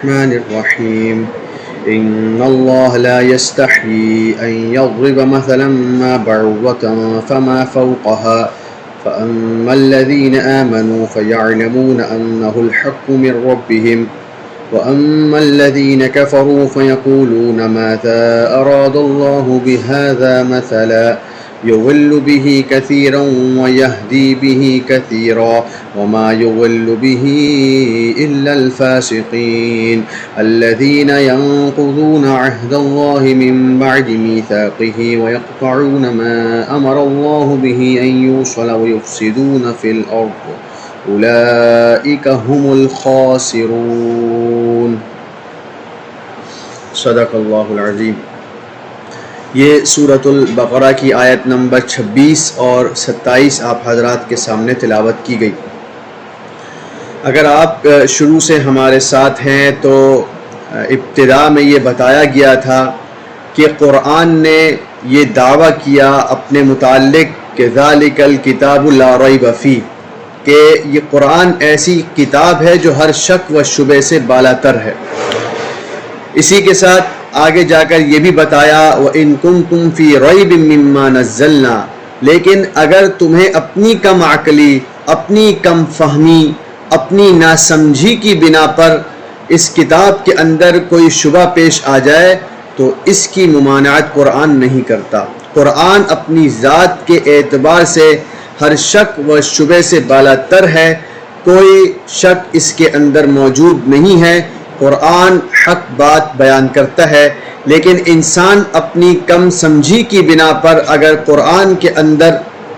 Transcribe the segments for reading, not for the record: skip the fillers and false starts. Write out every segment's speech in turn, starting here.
الرحمن الرحيم إن الله لا يستحيي أن يضرب مثلا ما بعوضة فما فوقها فأما الذين آمنوا فيعلمون أنه الحق من ربهم وأما الذين كفروا فيقولون ماذا أراد الله بهذا مثلا يضل به كثيرا ويهدي به كثيرا وما يضل به إلا الفاسقين الذين ينقضون عهد الله من بعد ميثاقه ويقطعون ما أمر الله به أن يوصل ويفسدون في الأرض أولئك هم الخاسرون صدق اللہ العظیم۔ یہ سورۃ البقرہ کی آیت نمبر 26 اور 27 آپ حضرات کے سامنے تلاوت کی گئی۔ اگر آپ شروع سے ہمارے ساتھ ہیں تو ابتدا میں یہ بتایا گیا تھا کہ قرآن نے یہ دعویٰ کیا اپنے متعلق کہ ذالک الکتاب لا ریب فیہ، کہ یہ قرآن ایسی کتاب ہے جو ہر شک و شبہ سے بالاتر ہے۔ اسی کے ساتھ آگے جا کر یہ بھی بتایا وَإِن كُنتُمْ فِي رَيْبٍ مِّمَّا نَزَّلْنَا، لیکن اگر تمہیں اپنی کم عقلی، اپنی کم فہمی، اپنی ناسمجھی کی بنا پر اس کتاب کے اندر کوئی شبہ پیش آ جائے تو اس کی ممانعت قرآن نہیں کرتا۔ قرآن اپنی ذات کے اعتبار سے ہر شک و شبہ سے بالاتر ہے، کوئی شک اس کے اندر موجود نہیں ہے۔ قرآن حق بات بیان کرتا ہے، لیکن انسان اپنی کم سمجھی کی بنا پر اگر قرآن کے اندر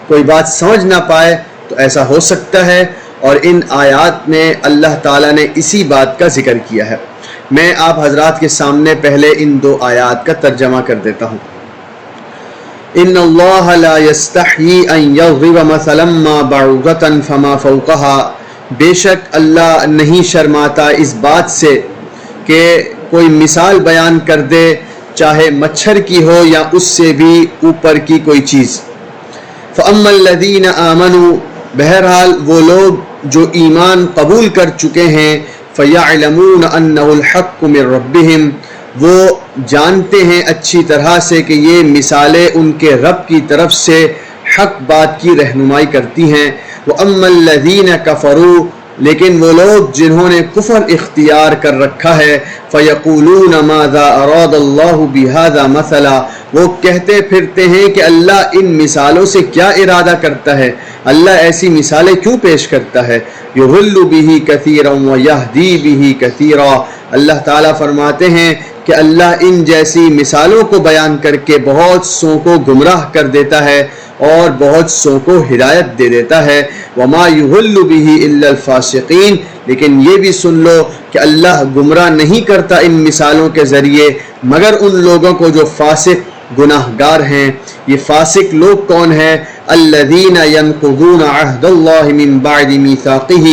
کوئی بات سمجھ نہ پائے تو ایسا ہو سکتا ہے، اور ان آیات میں اللہ تعالیٰ نے اسی بات کا ذکر کیا ہے۔ میں آپ حضرات کے سامنے پہلے ان دو آیات کا ترجمہ کر دیتا ہوں۔ ان اللہ لا یستحیی ان یضرب مثلا ما بعوضۃ فما فوقها، بے شک اللہ نہیں شرماتا اس بات سے کہ کوئی مثال بیان کر دے، چاہے مچھر کی ہو یا اس سے بھی اوپر کی کوئی چیز۔ فَأَمَّا الَّذِينَ آمَنُوا، بہرحال وہ لوگ جو ایمان قبول کر چکے ہیں، فَيَعْلَمُونَ أَنَّهُ الْحَقُّ مِنْ رَبِّهِمْ، وہ جانتے ہیں اچھی طرح سے کہ یہ مثالیں ان کے رب کی طرف سے حق بات کی رہنمائی کرتی ہیں۔ وَأَمَّا الَّذِينَ كَفَرُوا، لیکن وہ لوگ جنہوں نے کفر اختیار کر رکھا ہے، فَيَقُولُونَ مَاذَا أَرَادَ اللَّهُ بِهَذَا مَثَلًا، وہ کہتے پھرتے ہیں کہ اللہ ان مثالوں سے کیا ارادہ کرتا ہے، اللہ ایسی مثالیں کیوں پیش کرتا ہے۔ يُضِلُّ بِهِ كَثِيرًا وَيَهْدِي بِهِ كَثِيرًا، اللہ تعالیٰ فرماتے ہیں کہ اللہ ان جیسی مثالوں کو بیان کر کے بہت سوں کو گمراہ کر دیتا ہے اور بہت سوں کو ہدایت دے دیتا ہے۔ وما یضل بہ الا الفاسقین، لیکن یہ بھی سن لو کہ اللہ گمراہ نہیں کرتا ان مثالوں کے ذریعے مگر ان لوگوں کو جو فاسق گناہ گار ہیں۔ یہ فاسق لوگ کون ہیں؟ الذین ینقضون عہد اللہ من بعد میثاقہ،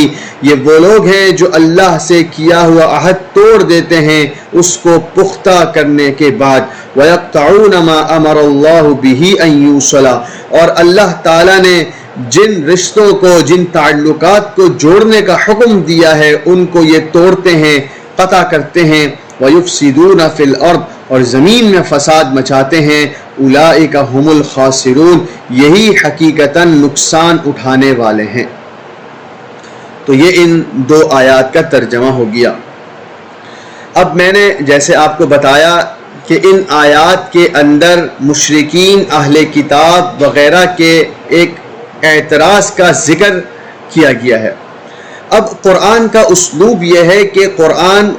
یہ وہ لوگ ہیں جو اللہ سے کیا ہوا عہد توڑ دیتے ہیں اس کو پختہ کرنے کے بعد۔ وَيَقْطَعُونَ مَا أَمَرَ اللَّهُ بِهِ أَن يُوصَلَ، اور اللہ تعالیٰ نے جن رشتوں کو، جن تعلقات کو جوڑنے کا حکم دیا ہے ان کو یہ توڑتے ہیں، قطع کرتے ہیں۔ وَيُفْسِدُونَ فِي الْأَرْضِ، اور زمین میں فساد مچاتے ہیں۔ اولئک هم الخاسرون، یہی حقیقتاً نقصان اٹھانے والے ہیں۔ تو یہ ان دو آیات کا ترجمہ ہو گیا۔ اب میں نے جیسے آپ کو بتایا کہ ان آیات کے اندر مشرکین، اہل کتاب وغیرہ کے ایک اعتراض کا ذکر کیا گیا ہے۔ اب قرآن کا اسلوب یہ ہے کہ قرآن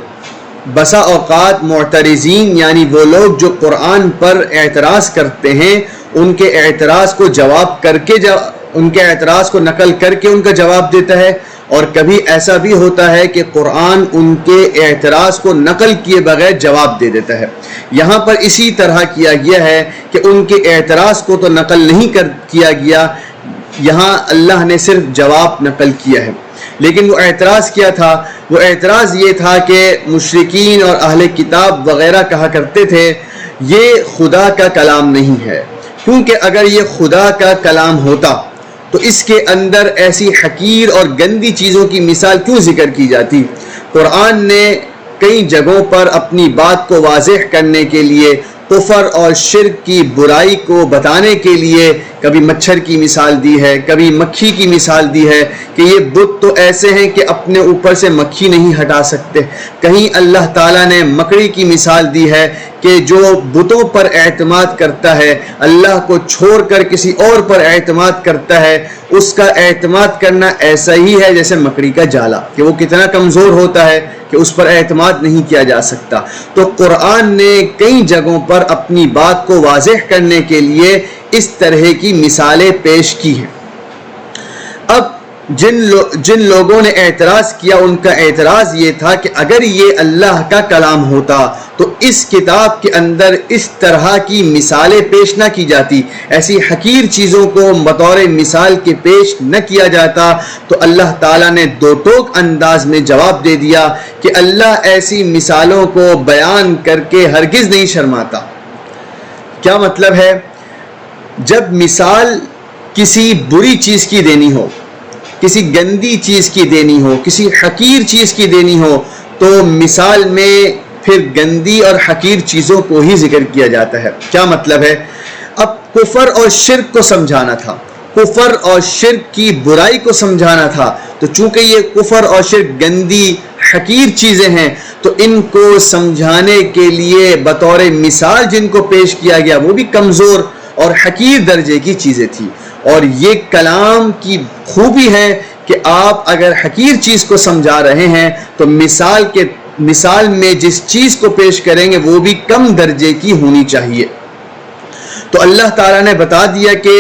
بسا اوقات معترضین، یعنی وہ لوگ جو قرآن پر اعتراض کرتے ہیں، ان کے اعتراض کو جواب کر کے ان کے اعتراض کو نقل کر کے ان کا جواب دیتا ہے، اور کبھی ایسا بھی ہوتا ہے کہ قرآن ان کے اعتراض کو نقل کیے بغیر جواب دے دیتا ہے۔ یہاں پر اسی طرح کیا گیا ہے کہ ان کے اعتراض کو تو نقل نہیں کیا گیا، یہاں اللہ نے صرف جواب نقل کیا ہے۔ لیکن وہ اعتراض کیا تھا؟ وہ اعتراض یہ تھا کہ مشرکین اور اہل کتاب وغیرہ کہا کرتے تھے یہ خدا کا کلام نہیں ہے، کیونکہ اگر یہ خدا کا کلام ہوتا تو اس کے اندر ایسی حقیر اور گندی چیزوں کی مثال کیوں ذکر کی جاتی؟ قرآن نے کئی جگہوں پر اپنی بات کو واضح کرنے کے لیے، کفر اور شرک کی برائی کو بتانے کے لیے کبھی مچھر کی مثال دی ہے، کبھی مکھی کی مثال دی ہے کہ یہ بت تو ایسے ہیں کہ اپنے اوپر سے مکھی نہیں ہٹا سکتے۔ کہیں اللہ تعالیٰ نے مکڑی کی مثال دی ہے کہ جو بتوں پر اعتماد کرتا ہے، اللہ کو چھوڑ کر کسی اور پر اعتماد کرتا ہے، اس کا اعتماد کرنا ایسا ہی ہے جیسے مکڑی کا جالا، کہ وہ کتنا کمزور ہوتا ہے کہ اس پر اعتماد نہیں کیا جا سکتا۔ تو قرآن نے کئی جگہوں پر اپنی بات کو واضح کرنے کے لیے اس طرح کی مثالیں پیش کی ہیں۔ اب جن لوگوں نے اعتراض کیا، ان کا اعتراض یہ تھا کہ اگر یہ اللہ کا کلام ہوتا تو اس کتاب کے اندر اس طرح کی مثالیں پیش نہ کی جاتی، ایسی حقیر چیزوں کو بطور مثال کے پیش نہ کیا جاتا۔ تو اللہ تعالیٰ نے دو ٹوک انداز میں جواب دے دیا کہ اللہ ایسی مثالوں کو بیان کر کے ہرگز نہیں شرماتا۔ کیا مطلب ہے؟ جب مثال کسی بری چیز کی دینی ہو، کسی گندی چیز کی دینی ہو، کسی حقیر چیز کی دینی ہو، تو مثال میں پھر گندی اور حقیر چیزوں کو ہی ذکر کیا جاتا ہے۔ کیا مطلب ہے؟ اب کفر اور شرک کو سمجھانا تھا، کفر اور شرک کی برائی کو سمجھانا تھا، تو چونکہ یہ کفر اور شرک گندی حقیر چیزیں ہیں تو ان کو سمجھانے کے لیے بطور مثال جن کو پیش کیا گیا وہ بھی کمزور اور حقیر درجے کی چیزیں تھی۔ اور یہ کلام کی خوبی ہے کہ آپ اگر حقیر چیز کو سمجھا رہے ہیں تو مثال میں جس چیز کو پیش کریں گے وہ بھی کم درجے کی ہونی چاہیے۔ تو اللہ تعالیٰ نے بتا دیا کہ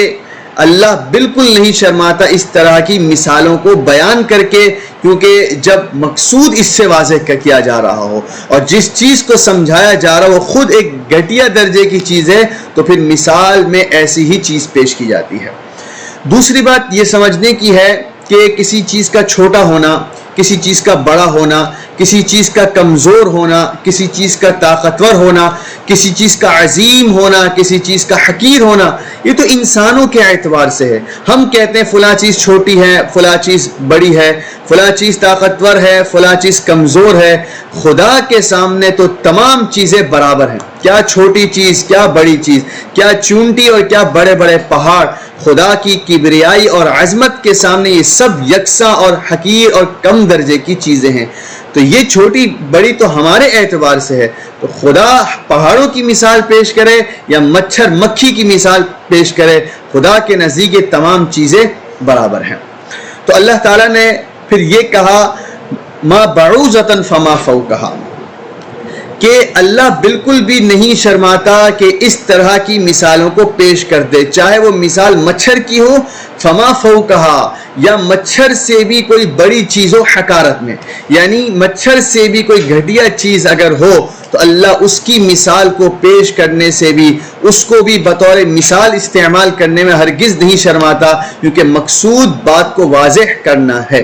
اللہ بالکل نہیں شرماتا اس طرح کی مثالوں کو بیان کر کے، کیونکہ جب مقصود اس سے واضح کیا جا رہا ہو اور جس چیز کو سمجھایا جا رہا ہو خود ایک گھٹیا درجے کی چیز ہے تو پھر مثال میں ایسی ہی چیز پیش کی جاتی ہے۔ دوسری بات یہ سمجھنے کی ہے کہ کسی چیز کا چھوٹا ہونا، کسی چیز کا بڑا ہونا، کسی چیز کا کمزور ہونا، کسی چیز کا طاقتور ہونا، کسی چیز کا عظیم ہونا، کسی چیز کا حقیر ہونا، یہ تو انسانوں کے اعتبار سے ہے۔ ہم کہتے ہیں فلاں چیز چھوٹی ہے، فلاں چیز بڑی ہے، فلاں چیز طاقتور ہے، فلاں چیز کمزور ہے۔ خدا کے سامنے تو تمام چیزیں برابر ہیں، کیا چھوٹی چیز، کیا بڑی چیز، کیا چونٹی اور کیا بڑے بڑے پہاڑ، خدا کی کبریائی اور عظمت کے سامنے یہ سب یکساں اور حقیر اور کم درجے کی چیزیں ہیں۔ تو یہ چھوٹی بڑی تو ہمارے اعتبار سے ہے، تو خدا پہاڑوں کی مثال پیش کرے یا مچھر مکھی کی مثال پیش کرے، خدا کے نزدیک یہ تمام چیزیں برابر ہیں۔ تو اللہ تعالیٰ نے پھر یہ کہا ما بعوضۃ فما فوقہا، کہ اللہ بالکل بھی نہیں شرماتا کہ اس طرح کی مثالوں کو پیش کر دے، چاہے وہ مثال مچھر کی ہو فما فوقہا، یا مچھر سے بھی کوئی بڑی چیز ہو حقارت میں، یعنی مچھر سے بھی کوئی گھٹیا چیز اگر ہو تو اللہ اس کی مثال کو پیش کرنے سے بھی، اس کو بھی بطور مثال استعمال کرنے میں ہرگز نہیں شرماتا، کیونکہ مقصود بات کو واضح کرنا ہے۔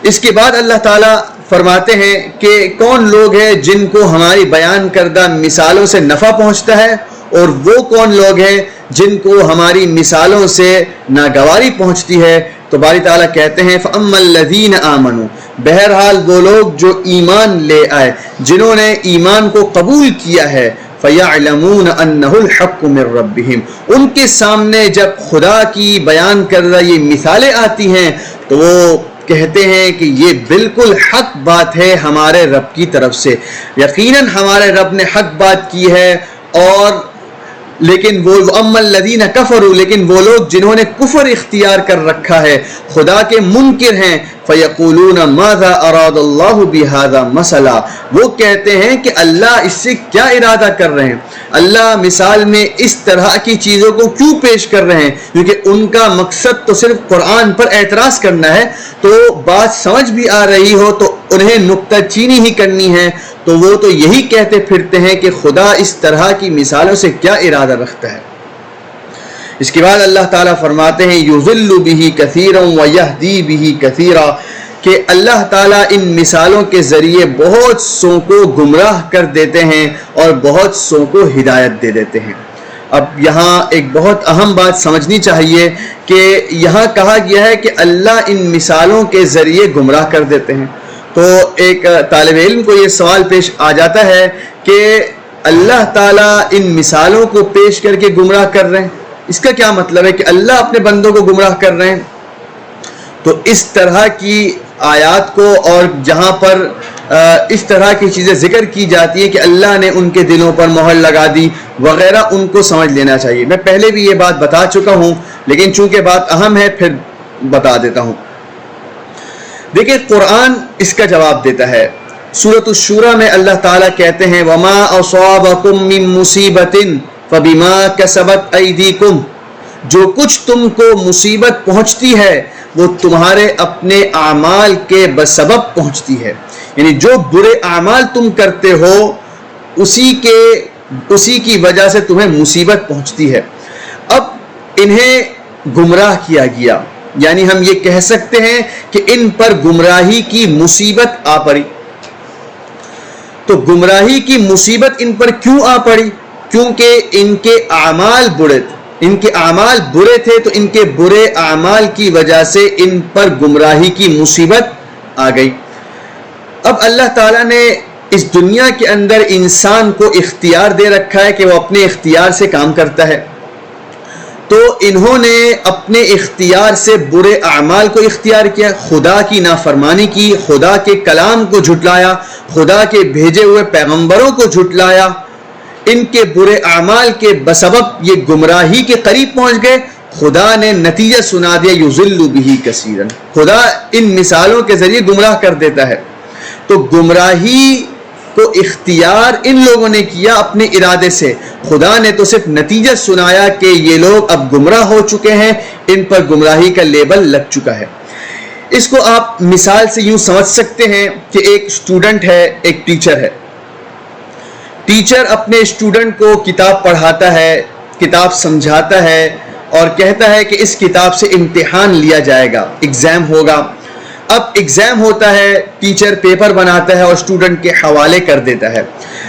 اس کے بعد اللہ تعالیٰ فرماتے ہیں کہ کون لوگ ہیں جن کو ہماری بیان کردہ مثالوں سے نفع پہنچتا ہے، اور وہ کون لوگ ہیں جن کو ہماری مثالوں سے ناگواری پہنچتی ہے۔ تو باری تعالیٰ کہتے ہیں فَأَمَّا الَّذِينَ آمَنُوا، بہرحال وہ لوگ جو ایمان لے آئے، جنہوں نے ایمان کو قبول کیا ہے، فَيَعْلَمُونَ أَنَّهُ الْحَقُّ مِنْ رَبِّهِمْ، ان کے سامنے جب خدا کی بیان کردہ یہ مثالیں آتی ہیں تو وہ کہتے ہیں کہ یہ بالکل حق بات ہے ہمارے رب کی طرف سے، یقیناً ہمارے رب نے حق بات کی ہے۔ اور لیکن وہ اما الذین کفروا، لیکن وہ لوگ جنہوں نے کفر اختیار کر رکھا ہے، خدا کے منکر ہیں، فیقولون ماذا اراد اللہ بہذا مثلا، وہ کہتے ہیں کہ اللہ اس سے کیا ارادہ کر رہے ہیں، اللہ مثال میں اس طرح کی چیزوں کو کیوں پیش کر رہے ہیں، کیونکہ ان کا مقصد تو صرف قرآن پر اعتراض کرنا ہے، تو بات سمجھ بھی آ رہی ہو تو انہیں نکتہ چینی ہی کرنی ہے، تو وہ تو یہی کہتے پھرتے ہیں کہ خدا اس طرح کی مثالوں سے کیا ارادہ رکھتا ہے۔ اس کے بعد اللہ تعالیٰ فرماتے ہیں یضل بہ کثیرا ویہدی بہ کثیرا، کہ اللہ تعالیٰ ان مثالوں کے ذریعے بہت سو کو گمراہ کر دیتے ہیں اور بہت سو کو ہدایت دے دیتے ہیں۔ اب یہاں ایک بہت اہم بات سمجھنی چاہیے کہ یہاں کہا گیا ہے کہ اللہ ان مثالوں کے ذریعے گمراہ کر دیتے ہیں، تو ایک طالب علم کو یہ سوال پیش آ جاتا ہے کہ اللہ تعالیٰ ان مثالوں کو پیش کر کے گمراہ کر رہے ہیں، اس کا کیا مطلب ہے کہ اللہ اپنے بندوں کو گمراہ کر رہے ہیں؟ تو اس طرح کی آیات کو اور جہاں پر اس طرح کی چیزیں ذکر کی جاتی ہیں کہ اللہ نے ان کے دلوں پر مہر لگا دی وغیرہ، ان کو سمجھ لینا چاہیے۔ میں پہلے بھی یہ بات بتا چکا ہوں لیکن چونکہ بات اہم ہے پھر بتا دیتا ہوں۔ دیکھیں قرآن اس کا جواب دیتا ہے۔ سورۃ الشورى میں اللہ تعالیٰ کہتے ہیں وَمَا أَصَابَكُم مِّن مُّصِيبَةٍ فَبِمَا كَسَبَتْ أَيْدِيكُمْ، جو کچھ تم کو مصیبت پہنچتی ہے وہ تمہارے اپنے اعمال کے بسبب پہنچتی ہے، یعنی جو برے اعمال تم کرتے ہو اسی کی وجہ سے تمہیں مصیبت پہنچتی ہے۔ اب انہیں گمراہ کیا گیا، یعنی ہم یہ کہہ سکتے ہیں کہ ان پر گمراہی کی مصیبت آ پڑی۔ تو گمراہی کی مصیبت ان پر کیوں آ پڑی؟ کیونکہ ان کے اعمال برے تھے، ان کے اعمال برے تھے، تو ان کے برے اعمال کی وجہ سے ان پر گمراہی کی مصیبت آ گئی۔ اب اللہ تعالیٰ نے اس دنیا کے اندر انسان کو اختیار دے رکھا ہے کہ وہ اپنے اختیار سے کام کرتا ہے، تو انہوں نے اپنے اختیار سے برے اعمال کو اختیار کیا، خدا کی نافرمانی کی، خدا کے کلام کو جھٹلایا، خدا کے بھیجے ہوئے پیغمبروں کو جھٹلایا۔ ان کے برے اعمال کے بسبب یہ گمراہی کے قریب پہنچ گئے۔ خدا نے نتیجہ سنا دیا یضل بہ کثیرا، خدا ان مثالوں کے ذریعے گمراہ کر دیتا ہے۔ تو گمراہی کو اختیار ان لوگوں نے کیا اپنے ارادے سے، خدا نے تو صرف نتیجہ سنایا کہ یہ لوگ اب گمراہ ہو چکے ہیں، ان پر گمراہی کا لیبل لگ چکا ہے۔ اس کو آپ مثال سے یوں سمجھ سکتے ہیں کہ ایک اسٹوڈنٹ ہے، ایک ٹیچر ہے۔ ٹیچر اپنے اسٹوڈنٹ کو کتاب پڑھاتا ہے، کتاب سمجھاتا ہے اور کہتا ہے کہ اس کتاب سے امتحان لیا جائے گا، ایگزام ہوگا۔ اب ایگزام ہوتا ہے، ٹیچر پیپر بناتا ہے اور اسٹوڈنٹ کے حوالے کر دیتا ہے۔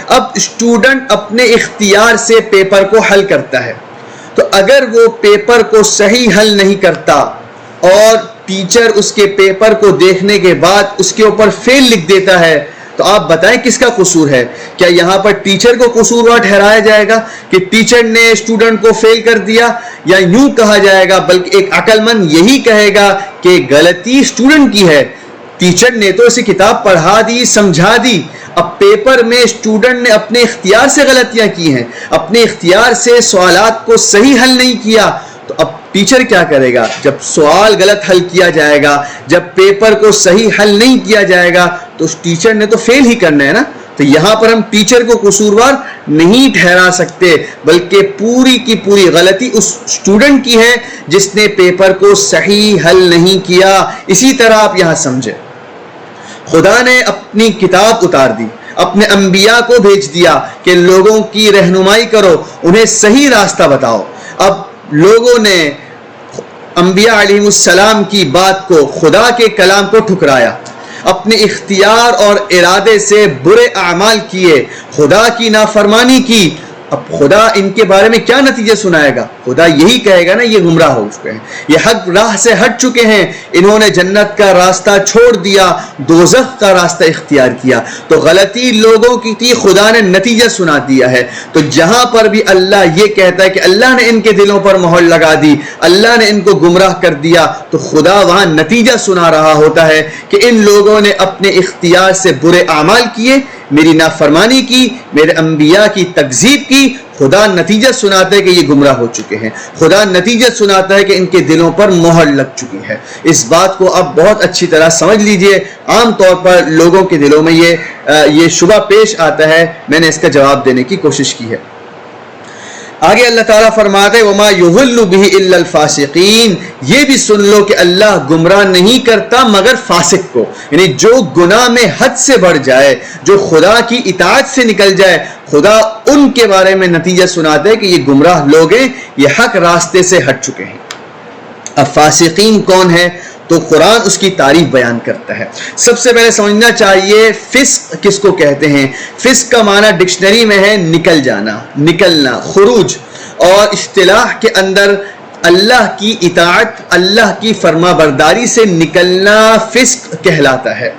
اب اسٹوڈنٹ اپنے اختیار سے پیپر کو حل کرتا ہے، تو اگر وہ پیپر کو صحیح حل نہیں کرتا اور ٹیچر اس کے پیپر کو دیکھنے کے بعد اس کے اوپر فیل لکھ دیتا ہے، تو آپ بتائیں کس کا قصور ہے؟ کیا یہاں پر ٹیچر کو قصوروار ٹھہرایا جائے گا کہ ٹیچر نے اسٹوڈنٹ کو فیل کر دیا، یا یوں کہا جائے گا، بلکہ ایک عقل مند یہی کہے گا کہ غلطی اسٹوڈنٹ کی ہے، ٹیچر نے تو اسے کتاب پڑھا دی، سمجھا دی، اب پیپر میں اسٹوڈنٹ نے اپنے اختیار سے غلطیاں کی ہیں، اپنے اختیار سے سوالات کو صحیح حل نہیں کیا، تو اب ٹیچر کیا کرے گا؟ جب سوال غلط حل کیا جائے گا، جب پیپر کو صحیح حل نہیں کیا جائے گا، تو اس ٹیچر نے تو فیل ہی کرنا ہے نا۔ تو یہاں پر ہم ٹیچر کو قصوروار نہیں ٹھہرا سکتے، بلکہ پوری کی پوری غلطی اس اسٹوڈنٹ کی ہے جس نے پیپر کو صحیح حل نہیں کیا۔ اسی طرح آپ یہاں سمجھیں، خدا نے اپنی کتاب اتار دی، اپنے انبیاء کو بھیج دیا کہ لوگوں کی رہنمائی کرو، انہیں صحیح راستہ بتاؤ۔ اب لوگوں نے انبیاء علیہ السلام کی بات کو، خدا کے کلام کو ٹھکرایا، اپنے اختیار اور ارادے سے برے اعمال کیے، خدا کی نافرمانی کی۔ اب خدا ان کے بارے میں کیا نتیجہ سنائے گا؟ خدا یہی کہے گا نا، یہ گمراہ ہو چکے ہیں، یہ حق راہ سے ہٹ چکے ہیں، انہوں نے جنت کا راستہ چھوڑ دیا، دوزخ کا راستہ اختیار کیا۔ تو غلطی لوگوں کی تھی، خدا نے نتیجہ سنا دیا ہے۔ تو جہاں پر بھی اللہ یہ کہتا ہے کہ اللہ نے ان کے دلوں پر مہر لگا دی، اللہ نے ان کو گمراہ کر دیا، تو خدا وہاں نتیجہ سنا رہا ہوتا ہے کہ ان لوگوں نے اپنے اختیار سے برے اعمال کیے، میری نافرمانی کی، میرے انبیاء کی تکذیب کی، خدا نتیجہ سناتا ہے کہ یہ گمراہ ہو چکے ہیں، خدا نتیجہ سناتا ہے کہ ان کے دلوں پر مہر لگ چکی ہے۔ اس بات کو آپ بہت اچھی طرح سمجھ لیجئے۔ عام طور پر لوگوں کے دلوں میں یہ شبہ پیش آتا ہے، میں نے اس کا جواب دینے کی کوشش کی ہے۔ آگے اللہ تعالیٰ فرماتے ہیں وَمَا يُضِلُّ بِهِ إِلَّا الْفَاسِقِينَ، یہ بھی سن لو کہ اللہ گمراہ نہیں کرتا مگر فاسق کو، یعنی جو گناہ میں حد سے بڑھ جائے، جو خدا کی اطاعت سے نکل جائے، خدا ان کے بارے میں نتیجہ سناتے ہیں کہ یہ گمراہ لوگ ہیں، یہ حق راستے سے ہٹ چکے ہیں۔ اب فاسقین کون ہے؟ تو قرآن اس کی تعریف بیان کرتا ہے۔ سب سے پہلے سمجھنا چاہیے فسق کس کو کہتے ہیں۔ فسق کا معنی ڈکشنری میں ہے نکل جانا، نکلنا، خروج، اور اصطلاح کے اندر اللہ کی اطاعت، اللہ کی فرما برداری سے نکلنا فسق کہلاتا ہے۔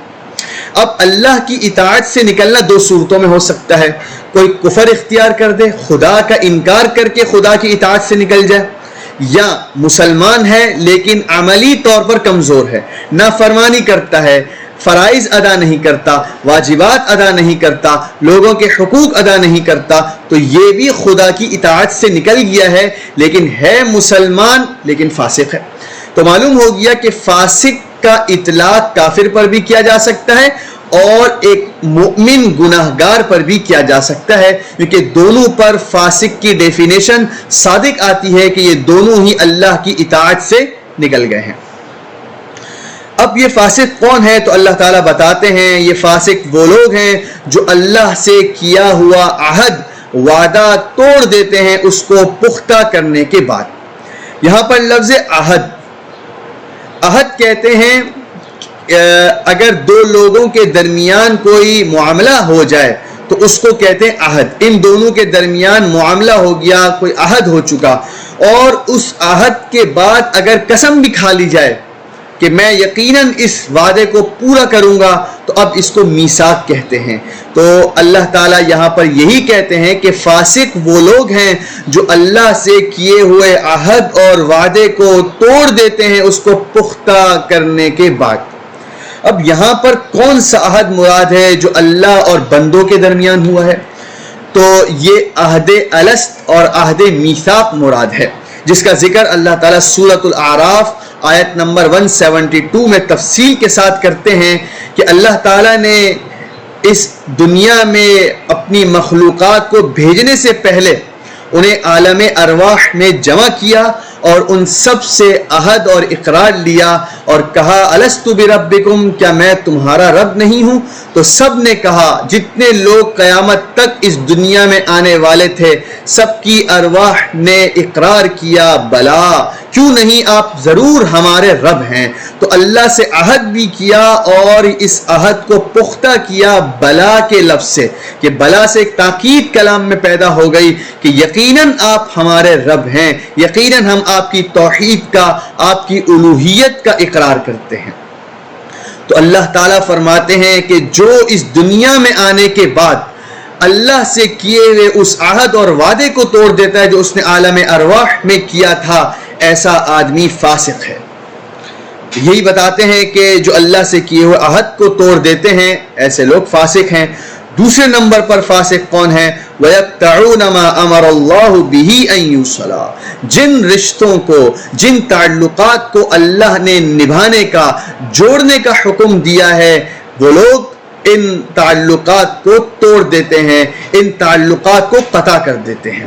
اب اللہ کی اطاعت سے نکلنا دو صورتوں میں ہو سکتا ہے، کوئی کفر اختیار کر دے، خدا کا انکار کر کے خدا کی اطاعت سے نکل جائے، یا مسلمان ہے لیکن عملی طور پر کمزور ہے، نافرمانی کرتا ہے، فرائض ادا نہیں کرتا، واجبات ادا نہیں کرتا، لوگوں کے حقوق ادا نہیں کرتا، تو یہ بھی خدا کی اطاعت سے نکل گیا ہے، لیکن ہے مسلمان لیکن فاسق ہے۔ تو معلوم ہو گیا کہ فاسق کا اطلاق کافر پر بھی کیا جا سکتا ہے اور ایک مؤمن گناہگار پر بھی کیا جا سکتا ہے، کیونکہ دونوں پر فاسق کی ڈیفینیشن صادق آتی ہے کہ یہ دونوں ہی اللہ کی اطاعت سے نکل گئے ہیں۔ اب یہ فاسق کون ہے؟ تو اللہ تعالیٰ بتاتے ہیں یہ فاسق وہ لوگ ہیں جو اللہ سے کیا ہوا عہد، وعدہ توڑ دیتے ہیں اس کو پختہ کرنے کے بعد۔ یہاں پر لفظ عہد کہتے ہیں اگر دو لوگوں کے درمیان کوئی معاملہ ہو جائے تو اس کو کہتے ہیں عہد، ان دونوں کے درمیان معاملہ ہو گیا، کوئی عہد ہو چکا، اور اس عہد کے بعد اگر قسم بھی کھا لی جائے کہ میں یقیناً اس وعدے کو پورا کروں گا، تو اب اس کو میثاق کہتے ہیں۔ تو اللہ تعالیٰ یہاں پر یہی کہتے ہیں کہ فاسق وہ لوگ ہیں جو اللہ سے کیے ہوئے عہد اور وعدے کو توڑ دیتے ہیں اس کو پختہ کرنے کے بعد۔ اب یہاں پر کون سا عہد مراد ہے جو اللہ اور بندوں کے درمیان ہوا ہے؟ تو یہ عہد الست اور عہد میثاق مراد ہے، جس کا ذکر اللہ تعالیٰ سورۃ الاعراف آیت نمبر 172 میں تفصیل کے ساتھ کرتے ہیں کہ اللہ تعالیٰ نے اس دنیا میں اپنی مخلوقات کو بھیجنے سے پہلے انہیں عالم ارواح میں جمع کیا اور ان سب سے عہد اور اقرار لیا اور کہا الست بربکم، کیا میں تمہارا رب نہیں ہوں؟ تو سب نے کہا، جتنے لوگ قیامت تک اس دنیا میں آنے والے تھے سب کی ارواح نے اقرار کیا بلا، کیوں نہیں، آپ ضرور ہمارے رب ہیں۔ تو اللہ سے عہد بھی کیا اور اس عہد کو پختہ کیا بلا کے لفظ سے، کہ بلا سے ایک تاکید کلام میں پیدا ہو گئی کہ یقیناً آپ ہمارے رب ہیں، یقیناً ہم آپ کی توحید کا، آپ کی الوہیت کا اقرار کرتے ہیں۔ تو اللہ تعالیٰ فرماتے ہیں کہ جو اس دنیا میں آنے کے بعد اللہ سے کیے ہوئے اس عہد اور وعدے کو توڑ دیتا ہے جو اس نے عالم ارواح میں کیا تھا، ایسا آدمی فاسق ہے۔ یہی بتاتے ہیں کہ جو اللہ سے کیے ہوئے عہد کو توڑ دیتے ہیں ایسے لوگ فاسق ہیں۔ دوسرے نمبر پر فاسق کون ہے؟ وَيَقْطَعُونَ مَا أَمَرَ اللَّهُ بِهِ أَن يُوصَلَ، جن رشتوں کو، جن تعلقات کو اللہ نے نبھانے کا، جوڑنے کا حکم دیا ہے، وہ لوگ ان تعلقات کو توڑ دیتے ہیں، ان تعلقات کو قطع کر دیتے ہیں۔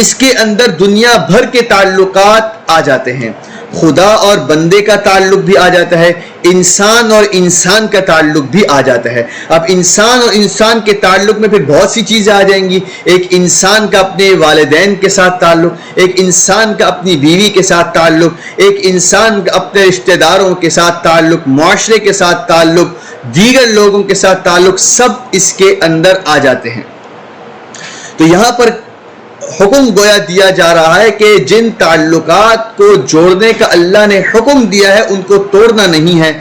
اس کے اندر دنیا بھر کے تعلقات آ جاتے ہیں، خدا اور بندے کا تعلق بھی آ جاتا ہے، انسان اور انسان کا تعلق بھی آ جاتا ہے۔ اب انسان اور انسان کے تعلق میں پھر بہت سی چیزیں آ جائیں گی، ایک انسان کا اپنے والدین کے ساتھ تعلق، ایک انسان کا اپنی بیوی کے ساتھ تعلق، ایک انسان کا اپنے رشتہ داروں کے ساتھ تعلق، معاشرے کے ساتھ تعلق، دیگر لوگوں کے ساتھ تعلق، سب اس کے اندر آ جاتے ہیں۔ تو یہاں پر حکم گویا دیا جا رہا ہے کہ جن تعلقات کو جوڑنے کا اللہ نے حکم دیا ہے ان کو توڑنا نہیں ہے۔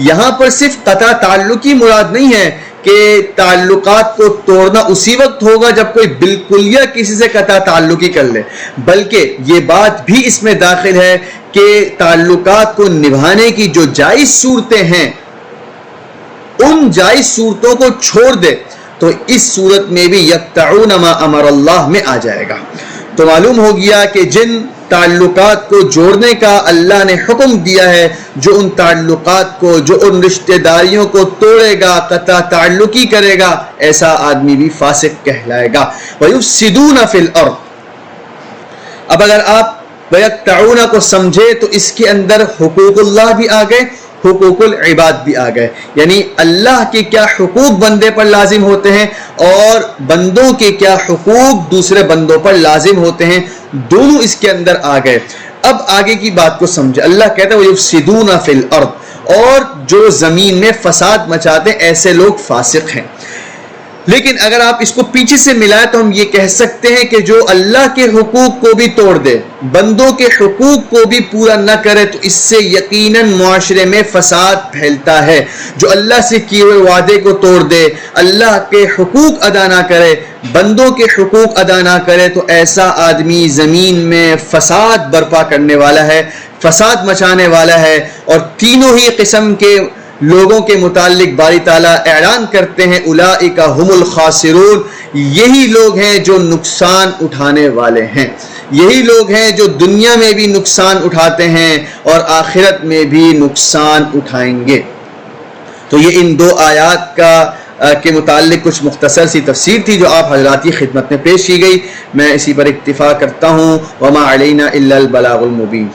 یہاں پر صرف قطع تعلق ہی مراد نہیں ہے کہ تعلقات کو توڑنا اسی وقت ہوگا جب کوئی بالکلیہ کسی سے قطع تعلق ہی کر لے، بلکہ یہ بات بھی اس میں داخل ہے کہ تعلقات کو نبھانے کی جو جائز صورتیں ہیں ان جائز صورتوں کو چھوڑ دے تو اس صورت میں بھی یقطعون ما امر اللہ میں آ جائے گا۔ تو معلوم ہو گیا کہ جن تعلقات کو جوڑنے کا اللہ نے حکم دیا ہے، جو ان تعلقات کو، جو ان رشتہ داریوں کو توڑے گا، قطع تعلقی کرے گا، ایسا آدمی بھی فاسق کہلائے گا۔ وَيُفْسِدُونَ فِي الْأَرْضِ، اب اگر آپ وَيَقْطَعُونَ کو سمجھے تو اس کے اندر حقوق اللہ بھی آ گئے، حقوق العباد بھی آ گئے، یعنی اللہ کے کیا حقوق بندے پر لازم ہوتے ہیں اور بندوں کے کیا حقوق دوسرے بندوں پر لازم ہوتے ہیں، دونوں اس کے اندر آ گئے۔ اب آگے کی بات کو سمجھے، اللہ کہتا ہے وَيُفْسِدُونَ فِي الْأَرْضِ، اور جو زمین میں فساد مچاتے ہیں ایسے لوگ فاسق ہیں۔ لیکن اگر آپ اس کو پیچھے سے ملائیں تو ہم یہ کہہ سکتے ہیں کہ جو اللہ کے حقوق کو بھی توڑ دے، بندوں کے حقوق کو بھی پورا نہ کرے، تو اس سے یقیناً معاشرے میں فساد پھیلتا ہے۔ جو اللہ سے کیے ہوئے وعدے کو توڑ دے، اللہ کے حقوق ادا نہ کرے، بندوں کے حقوق ادا نہ کرے، تو ایسا آدمی زمین میں فساد برپا کرنے والا ہے، فساد مچانے والا ہے۔ اور تینوں ہی قسم کے لوگوں کے متعلق باری تعالیٰ اعلان کرتے ہیں اولئک هم الخاسرون، یہی لوگ ہیں جو نقصان اٹھانے والے ہیں، یہی لوگ ہیں جو دنیا میں بھی نقصان اٹھاتے ہیں اور آخرت میں بھی نقصان اٹھائیں گے۔ تو یہ ان دو آیات کے متعلق کچھ مختصر سی تفسیر تھی جو آپ حضرات کی خدمت میں پیش کی گئی۔ میں اسی پر اکتفا کرتا ہوں۔ وما علینا الا البلاغ المبین۔